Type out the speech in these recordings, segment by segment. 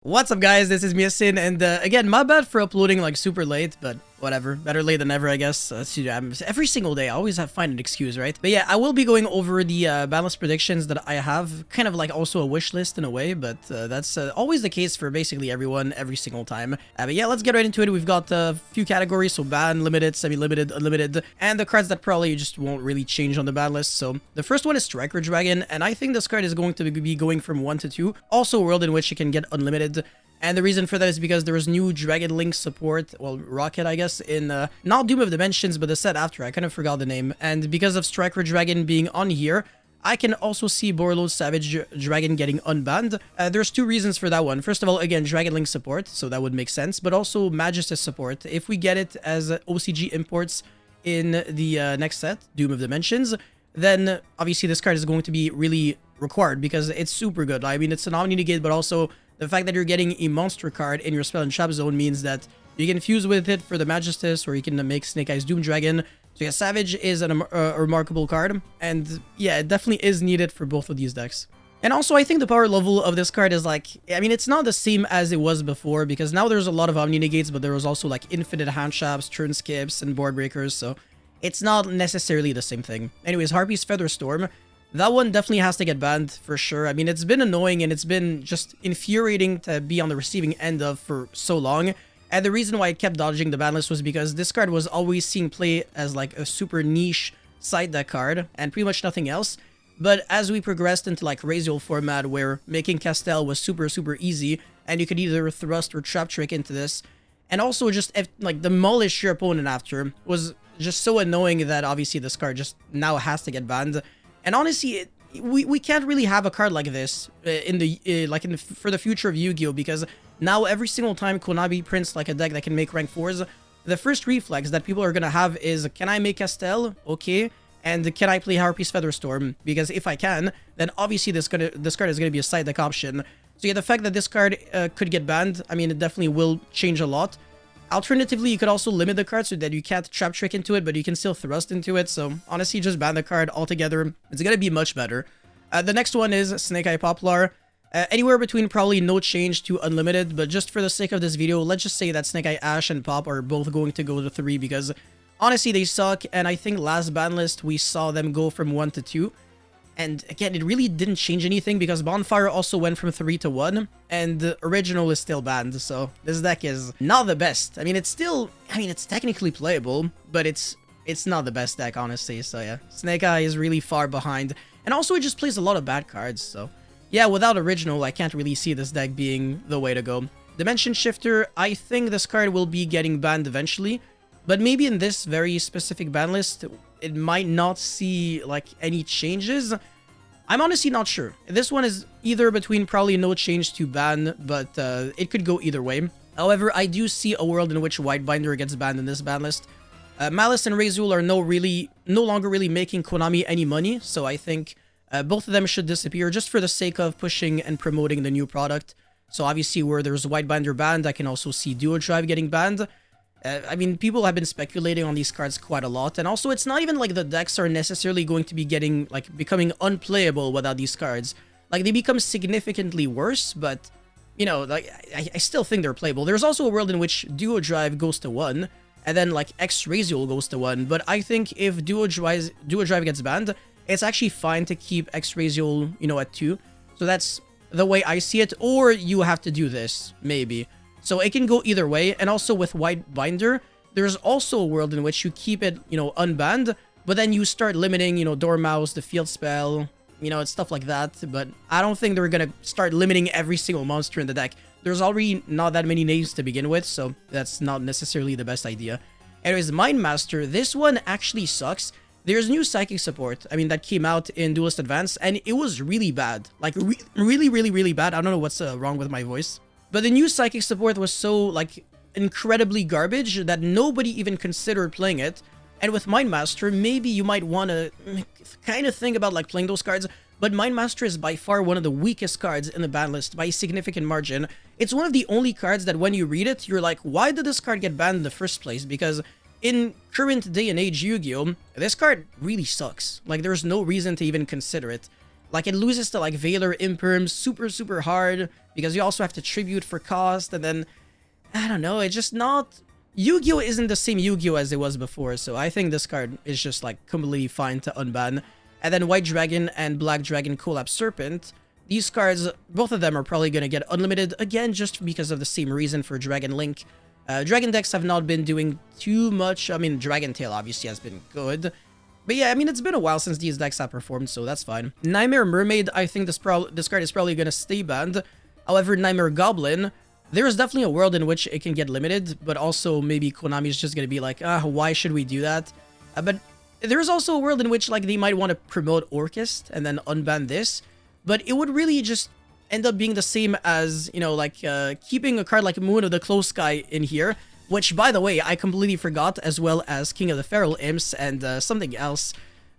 What's up, guys? This is Yasin, and again, my bad for uploading like super late, but whatever. Better late than never, I guess. Every single day, I always find an excuse, right? But yeah, I will be going over the BANLIST predictions that I have, kind of like also a wish list in a way, but that's always the case for basically everyone every single time. But yeah, let's get right into it. We've got a few categories, so ban, limited, semi-limited, unlimited, and the cards that probably just won't really change on the ban list. So the first one is Striker Dragon, and I think this card is going to be going from 1 to 2. Also a world in which you can get unlimited. And the reason for that is because there was new Dragon Link support, well, Rocket, I guess, in not Doom of Dimensions, but the set after. I kind of forgot the name. And because of Striker Dragon being on here, I can also see Borlow's Savage Dragon getting unbanned. There's two reasons for that one. First of all, again, Dragon Link support, so that would make sense, but also Magistus support. If we get it as OCG imports in the next set, Doom of Dimensions, then obviously this card is going to be really required because it's super good. I mean, it's an Omni Negate, but also the fact that you're getting a monster card in your spell and trap zone means that you can fuse with it for the Magistus, or you can make Snake Eyes Doom Dragon. So yeah, Savage is a remarkable card, and yeah, it definitely is needed for both of these decks. And also, I think the power level of this card is like, I mean, it's not the same as it was before, because now there's a lot of Omni Negates, but there was also like infinite hand traps, turn skips, and board breakers, so it's not necessarily the same thing. Anyways, Harpy's Featherstorm. That one definitely has to get banned for sure. I mean, it's been annoying and it's been just infuriating to be on the receiving end of for so long. And the reason why I kept dodging the ban list was because this card was always seen play as like a super niche side deck card and pretty much nothing else. But as we progressed into like Raziel format where making Castel was super easy and you could either thrust or trap trick into this, and also just like demolish your opponent after, was just so annoying that obviously this card just now has to get banned. And honestly, we can't really have a card like this for the future of Yu-Gi-Oh! Because now every single time Konami prints like a deck that can make rank 4s, the first reflex that people are gonna have is, can I make Castel? Okay. And can I play Harpy's Featherstorm? Because if I can, then obviously this card is gonna be a side deck option. So yeah, the fact that this card could get banned, I mean, it definitely will change a lot. Alternatively, you could also limit the card so that you can't trap trick into it, but you can still thrust into it. So honestly, just ban the card altogether. It's gonna be much better. The next one is Snake Eye Poplar. Anywhere between probably no change to unlimited, but just for the sake of this video, let's just say that Snake Eye Ash and Pop are both going to go to 3 because honestly, they suck. And I think last ban list, we saw them go from 1 to 2. And again, it really didn't change anything because Bonfire also went from 3 to 1, and the original is still banned, so this deck is not the best. I mean, it's technically playable, but it's not the best deck, honestly, so yeah. Snake Eye is really far behind, and also it just plays a lot of bad cards, so yeah, without original, I can't really see this deck being the way to go. Dimension Shifter, I think this card will be getting banned eventually, but maybe in this very specific ban list, it might not see like any changes. I'm honestly not sure. This one is either between probably no change to ban, but it could go either way. However, I do see a world in which Whitebinder gets banned in this ban list. Malice and Raziel are no longer really making Konami any money, so I think both of them should disappear just for the sake of pushing and promoting the new product. So obviously where there's Whitebinder banned, I can also see Duo Drive getting banned. I mean, people have been speculating on these cards quite a lot, and also it's not even like the decks are necessarily going to be becoming unplayable without these cards. Like, they become significantly worse, but, you know, like, I still think they're playable. There's also a world in which Duo Drive goes to 1, and then, like, X Raziel goes to 1, but I think if Duo Drive gets banned, it's actually fine to keep X Raziel, you know, at 2. So that's the way I see it, or you have to do this, maybe. So it can go either way, and also with Whitebinder, there's also a world in which you keep it, you know, unbanned, but then you start limiting, you know, Dormouse, the field spell, you know, it's stuff like that, but I don't think they're gonna start limiting every single monster in the deck. There's already not that many names to begin with, so that's not necessarily the best idea. Anyways, Mindmaster, this one actually sucks. There's new Psychic support, I mean, that came out in Duelist Advance, and it was really bad. Like, really bad. I don't know what's wrong with my voice. But the new Psychic support was so, like, incredibly garbage that nobody even considered playing it. And with Mindmaster, maybe you might want to kind of think about, like, playing those cards. But Mindmaster is by far one of the weakest cards in the ban list by a significant margin. It's one of the only cards that when you read it, you're like, why did this card get banned in the first place? Because in current day and age Yu-Gi-Oh!, this card really sucks. Like, there's no reason to even consider it. Like, it loses to, like, Veiler Imperm super hard because you also have to tribute for cost, and then, I don't know, it's just not... Yu-Gi-Oh! Isn't the same Yu-Gi-Oh! As it was before, so I think this card is just, like, completely fine to unban. And then White Dragon and Black Dragon Collapse Serpent. These cards, both of them are probably going to get unlimited, again, just because of the same reason for Dragon Link. Dragon decks have not been doing too much. I mean, Dragon Tail obviously has been good. But yeah, I mean, it's been a while since these decks have performed, so that's fine. Knightmare Mermaid, I think this card is probably going to stay banned. However, Knightmare Goblin, there is definitely a world in which it can get limited, but also maybe Konami is just going to be like, why should we do that? But there is also a world in which, like, they might want to promote Orchest and then unban this, but it would really just end up being the same as, you know, like, keeping a card like Moon of the Close Sky in here, which, by the way, I completely forgot, as well as King of the Feral Imps and something else.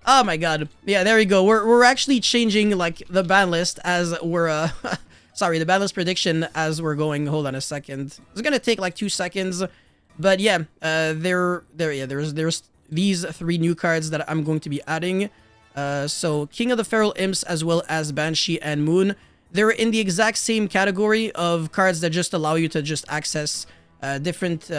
Oh my god. Yeah, there we go. We're actually changing, like, the ban list as we're, sorry, the ban list prediction as we're going. Hold on a second. It's gonna take, like, 2 seconds. But yeah, there's these 3 new cards that I'm going to be adding. So, King of the Feral Imps, as well as Banshee and Moon. They're in the exact same category of cards that just allow you to just access different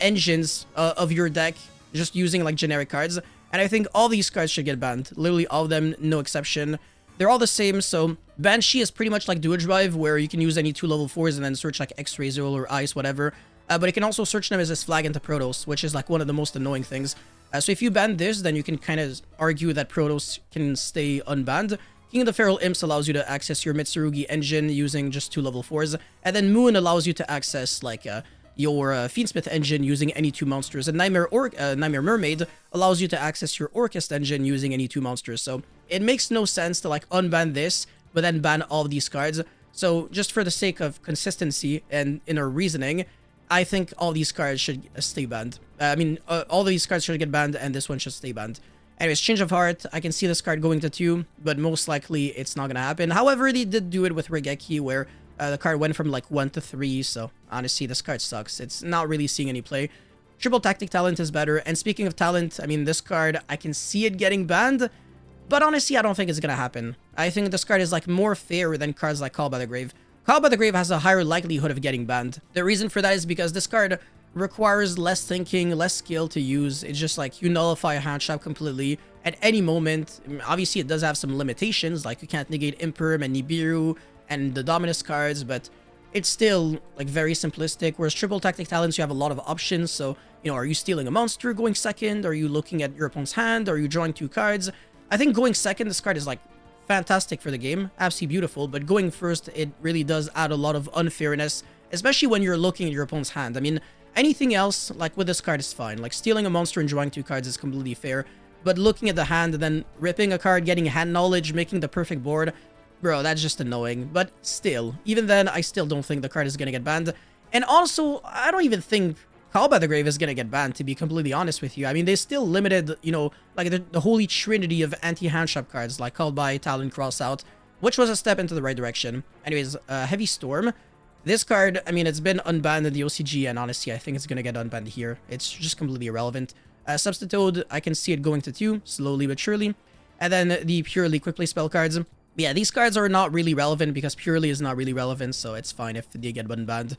engines of your deck, just using like generic cards. And I think all these cards should get banned. Literally all of them, no exception. They're all the same. So Banshee is pretty much like Duo Drive, where you can use any 2 level 4s and then search like X-Ray Zero or Ice, whatever. But you can also search them as this flag into Protoss, which is like one of the most annoying things. So if you ban this, then you can kind of argue that Protoss can stay unbanned. King of the Feral Imps allows you to access your Mitsurugi engine using just 2 level 4s. And then Moon allows you to access like your Fiendsmith engine using any 2 monsters. And Knightmare Mermaid allows you to access your Orchest engine using any 2 monsters. So it makes no sense to like unban this, but then ban all of these cards. So just for the sake of consistency and in our reasoning, I think all these cards should stay banned. All these cards should get banned, and this one should stay banned. Anyways, Change of Heart, I can see this card going to 2, but most likely it's not going to happen. However, they did do it with Regeki, where the card went from like 1 to 3, so honestly, this card sucks. It's not really seeing any play. Triple Tactic Talent is better, and speaking of talent, I mean, this card, I can see it getting banned, but honestly, I don't think it's going to happen. I think this card is like more fair than cards like Call by the Grave. Call by the Grave has a higher likelihood of getting banned. The reason for that is because this card requires less thinking, less skill to use. It's just like you nullify a hand trap completely at any moment. Obviously, it does have some limitations, like you can't negate Imperm and Nibiru and the Dominus cards, but it's still like very simplistic. Whereas Triple Tactic Talents, you have a lot of options. So, you know, are you stealing a monster going second? Are you looking at your opponent's hand? Are you drawing 2 cards? I think going second, this card is like fantastic for the game, absolutely beautiful, but going first, it really does add a lot of unfairness, especially when you're looking at your opponent's hand. I mean, anything else, like with this card, is fine. Like stealing a monster and drawing 2 cards is completely fair, but looking at the hand and then ripping a card, getting hand knowledge, making the perfect board, bro, that's just annoying. But still, even then, I still don't think the card is gonna get banned. And also, I don't even think Call by the Grave is gonna get banned, to be completely honest with you. I mean, they still limited, you know, like the holy trinity of anti-hand trap cards, like Called by, Talon, Crossout, which was a step into the right direction. Anyways, Heavy Storm. This card, I mean, it's been unbanned in the OCG, and honestly, I think it's gonna get unbanned here. It's just completely irrelevant. Substitute, I can see it going to 2, slowly but surely. And then the purely quick play spell cards. Yeah, these cards are not really relevant because purely is not really relevant, so it's fine if they get unbanned.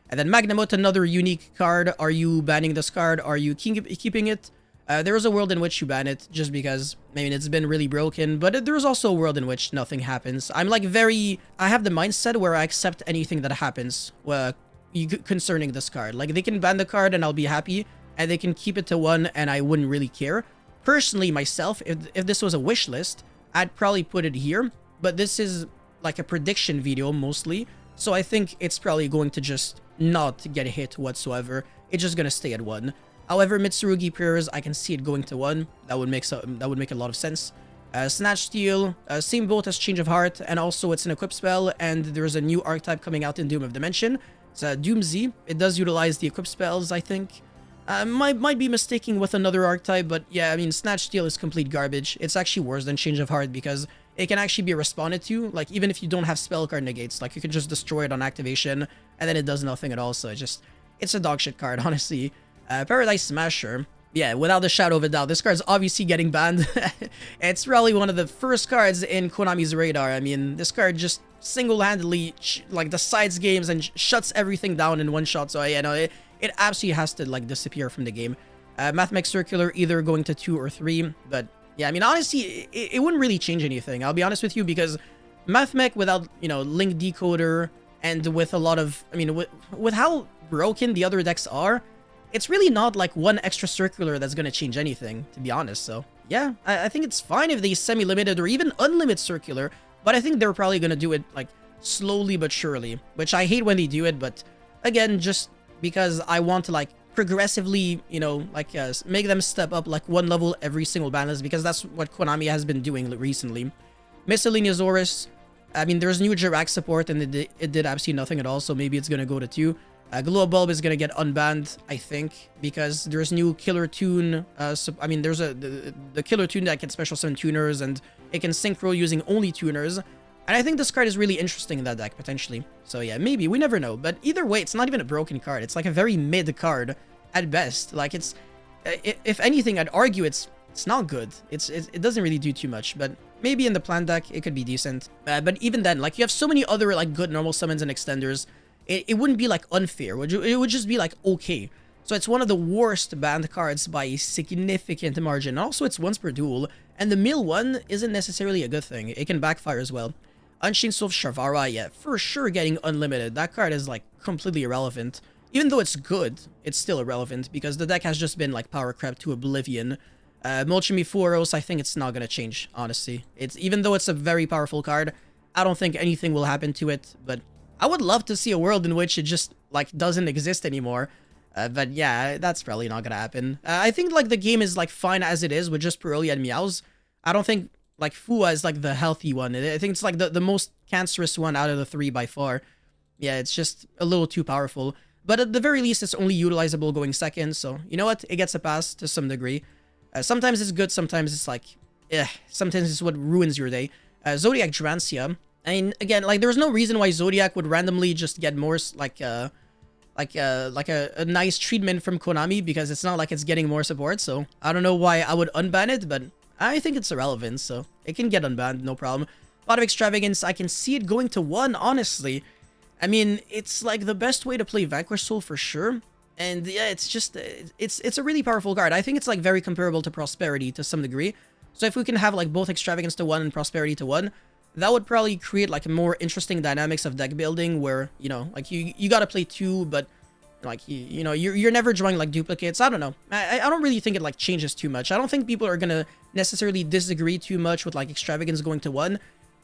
And then Magnamut, another unique card. Are you banning this card? Are you keeping it? There is a world in which you ban it, just because, I mean, it's been really broken, but there's also a world in which nothing happens. I'm like I have the mindset where I accept anything that happens concerning this card. Like, they can ban the card and I'll be happy, and they can keep it to 1 and I wouldn't really care. Personally, myself, if this was a wish list, I'd probably put it here, but this is like a prediction video mostly, so I think it's probably going to just not get hit whatsoever. It's just gonna stay at 1. However, Mitsurugi Prayers, I can see it going to 1. That would make a lot of sense. Snatch Steal, same boat as Change of Heart, and also it's an equip spell, and there's a new archetype coming out in Doom of Dimension. It's Doom Z. It does utilize the equip spells, I think. Might be mistaking with another archetype, but yeah, I mean, Snatch Steal is complete garbage. It's actually worse than Change of Heart because it can actually be responded to, like, even if you don't have spell card negates, like, you can just destroy it on activation, and then it does nothing at all, so it's a dog shit card, honestly. Paradise Smasher, yeah, without a shadow of a doubt, this card's obviously getting banned. It's probably one of the first cards in Konami's radar. I mean, this card just single-handedly like decides games and shuts everything down in one shot. So yeah, no, it absolutely has to like disappear from the game. Mathmech Circular either going to 2 or 3, but yeah, I mean, honestly, it wouldn't really change anything. I'll be honest with you, because Mathmech without, you know, Link Decoder and with a lot of, I mean, with how broken the other decks are, it's really not like one extra circular that's going to change anything, to be honest. So yeah, I think it's fine if they semi-limited or even unlimited circular, but I think they're probably going to do it like slowly but surely, which I hate when they do it. But again, just because I want to like progressively, you know, like make them step up like one level every single banlist, because that's what Konami has been doing recently. Miscellaneous Horus, I mean, there's new Jirac support and it did absolutely nothing at all, so maybe it's going to go to 2. Glow Bulb is going to get unbanned, I think, because there's new Killer Tune. I mean, there's the Killer Tune that can special summon tuners, and it can synchro using only tuners. And I think this card is really interesting in that deck, potentially. So yeah, maybe, we never know. But either way, it's not even a broken card. It's like a very mid card at best. Like, it's, if anything, I'd argue it's not good. It doesn't really do too much, but maybe in the plan deck, it could be decent. But even then, like, you have so many other, like, good normal summons and extenders. It wouldn't be, like, unfair. It would just be, like, okay. So it's one of the worst banned cards by a significant margin. Also, it's once per duel, and the mill one isn't necessarily a good thing. It can backfire as well. Unchained Soul of Shavara, yeah, for sure getting unlimited. That card is, like, completely irrelevant. Even though it's good, it's still irrelevant, because the deck has just been, like, power crept to oblivion. Molchimi-Furos, I think it's not gonna change, honestly. Even though it's a very powerful card, I don't think anything will happen to it, but I would love to see a world in which it just, like, doesn't exist anymore. But yeah, that's probably not gonna happen. I think, like, the game is, like, fine as it is with just Purelia and Meows. I don't think, like, Fua is, like, the healthy one. I think it's, like, the most cancerous one out of the 3 by far. Yeah, it's just a little too powerful. But at the very least, it's only utilizable going second, so you know what? It gets a pass to some degree. Sometimes it's good, sometimes it's, like, sometimes it's what ruins your day. Zodiac Drancia. I mean, again, like, there's no reason why Zodiac would randomly just get more, like a nice treatment from Konami, because it's not like it's getting more support, so I don't know why I would unban it, but I think it's irrelevant, so it can get unbanned, no problem. A lot of Extravagance, I can see it going to 1, honestly. I mean, it's like the best way to play Vanquish Soul for sure, and yeah, it's just, it's a really powerful card. I think it's like very comparable to Prosperity to some degree, so if we can have like both Extravagance to 1 and Prosperity to 1, that would probably create like a more interesting dynamics of deck building where, you know, like you gotta play 2, but like, you know, you're never drawing like duplicates. I don't know. I don't really think it like changes too much. I don't think people are gonna necessarily disagree too much with like Extravagance going to 1.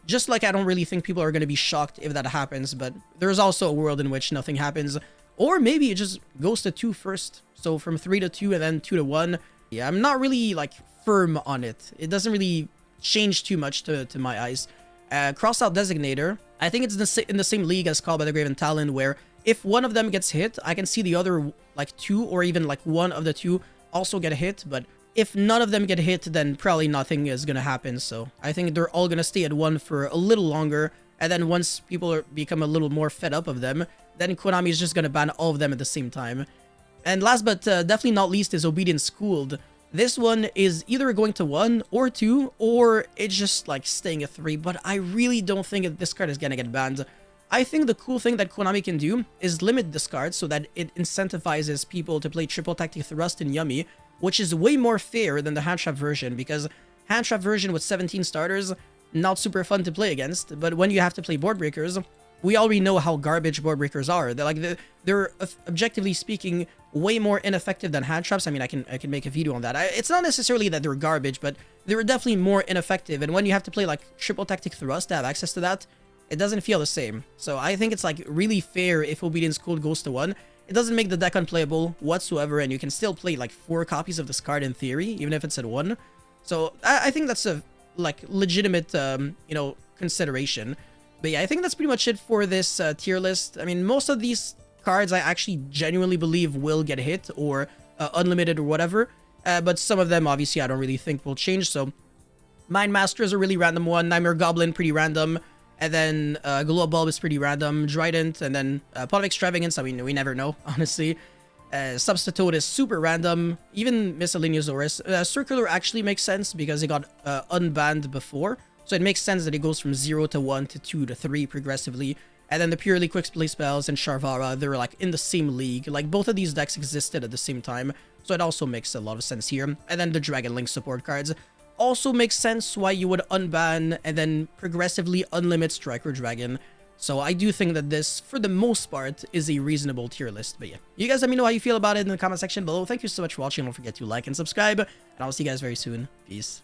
Just like I don't really think people are gonna be shocked if that happens, but there's also a world in which nothing happens. Or maybe it just goes to 2 first. So from 3 to 2 and then 2 to 1. Yeah, I'm not really like firm on it. It doesn't really change too much to my eyes. Crossout Designator, I think it's in the same league as Call by the Grave and Talon, where if one of them gets hit, I can see the other like 2 or even like 1 of the 2 also get hit, but if none of them get hit, then probably nothing is gonna happen. So I think they're all gonna stay at 1 for a little longer, and then once people become a little more fed up of them, then Konami is just gonna ban all of them at the same time. And last but definitely not least is Obedience Schooled. This one is either going to 1 or 2, or it's just like staying at 3, but I really don't think that this card is gonna get banned. I think the cool thing that Konami can do is limit this card so that it incentivizes people to play Triple Tactic Thrust and Yummy, which is way more fair than the Hand Trap version, because Hand Trap version with 17 starters, not super fun to play against, but when you have to play Board Breakers, we already know how garbage Board Breakers are. They're objectively speaking way more ineffective than Hand Traps. I mean, I can make a video on that. It's not necessarily that they're garbage, but they're definitely more ineffective, and when you have to play like Triple Tactic Thrust to have access to that, it doesn't feel the same. So I think it's like really fair if Obedience Schooled goes to 1. It doesn't make the deck unplayable whatsoever, and you can still play like 4 copies of this card in theory, even if it's at 1. So I think that's a like legitimate, you know, consideration. But yeah, I think that's pretty much it for this tier list. I mean, most of these cards I actually genuinely believe will get hit or unlimited or whatever. But some of them, obviously, I don't really think will change. So Mind Master is a really random one. Nightmare Goblin, pretty random. And then Glow Bulb is pretty random. Trident, and then Pot of Extravagance. I mean, we never know, honestly. Substitute is super random. Even Miscellaneous Horus. Circular actually makes sense because it got unbanned before. So it makes sense that it goes from 0 to 1 to 2 to 3 progressively. And then the purely quick play spells and Sharvara, they're like in the same league. Like both of these decks existed at the same time, so it also makes a lot of sense here. And then the Dragon Link support cards also makes sense why you would unban and then progressively unlimit Striker Dragon. So I do think that this, for the most part, is a reasonable tier list. But yeah, you guys let me know how you feel about it in the comment section below. Thank you so much for watching. Don't forget to like and subscribe, and I'll see you guys very soon. Peace.